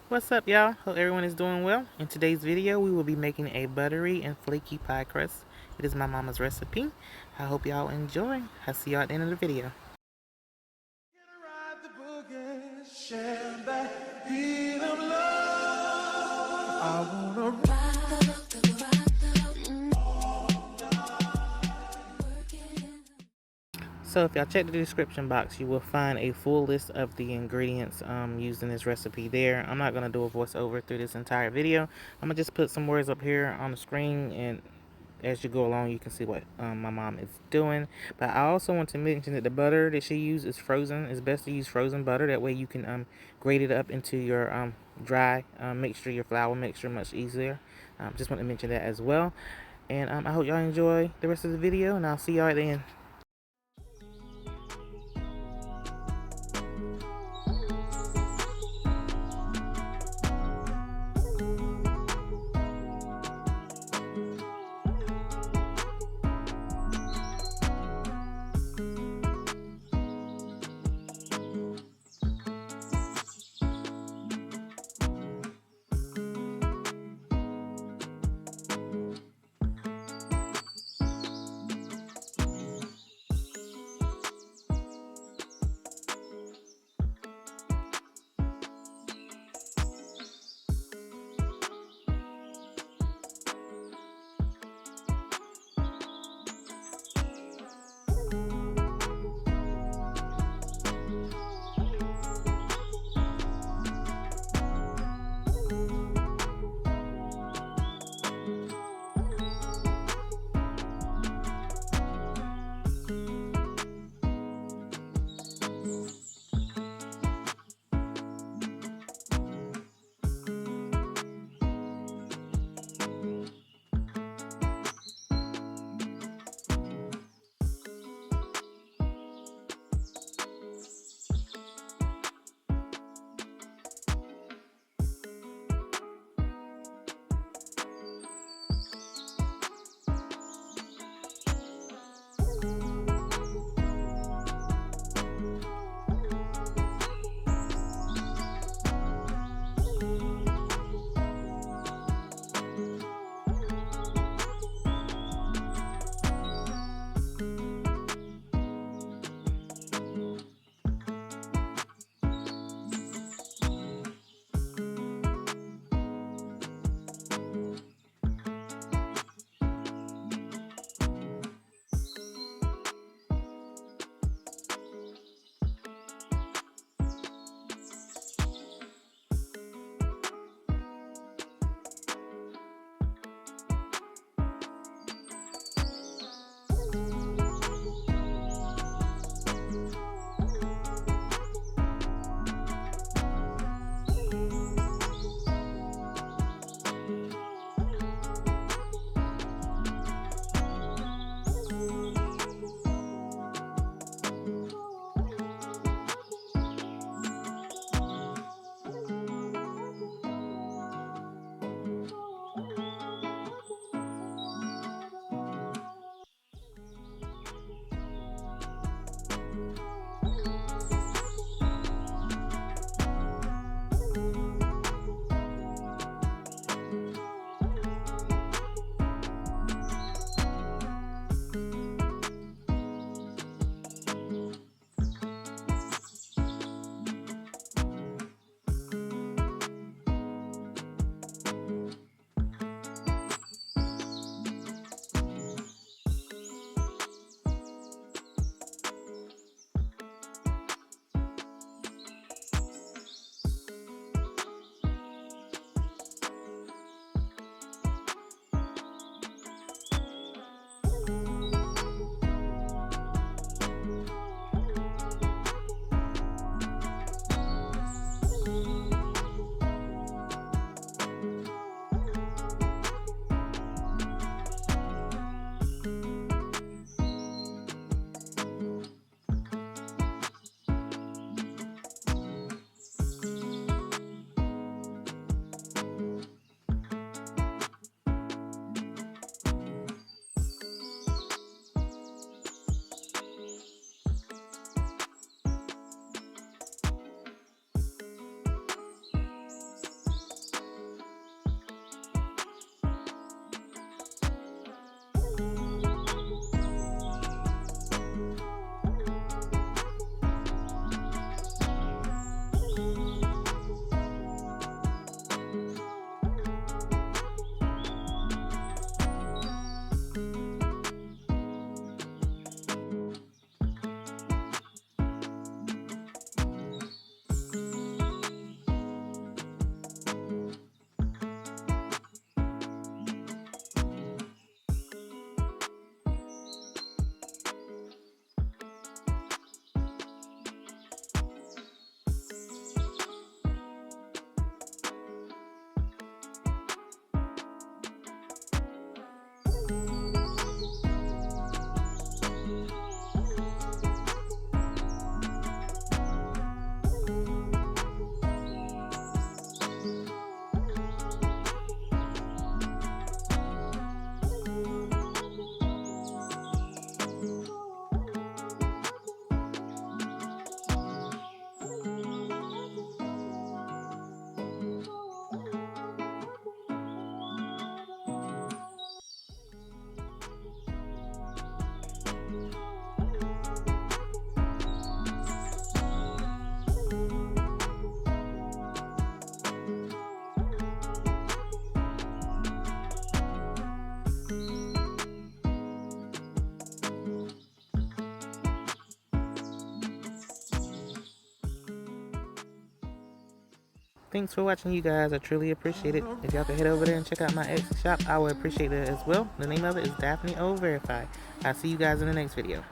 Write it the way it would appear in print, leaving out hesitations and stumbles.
What's up, y'all? Hope everyone is doing well. In today's video, we will be making a buttery and flaky pie crust. It is my mama's recipe. I hope y'all enjoy. I'll see y'all at the end of the video. So if y'all check the description box, you will find a full list of the ingredients used in this recipe there. I'm not going to do a voiceover through this entire video. I'm going to just put some words up here on the screen, and as you go along you can see what my mom is doing. But I also want to mention that the butter that she used is frozen. It's best to use frozen butter. That way you can grate it up into your dry mixture, your flour mixture, much easier. Just want to mention that as well. And I hope y'all enjoy the rest of the video, and I'll see y'all at the end. Thanks for watching, you guys. I truly appreciate it. If y'all could head over there and check out my Etsy shop, I would appreciate it as well. The name of it is Daphne O Verify. I'll see you guys in the next video.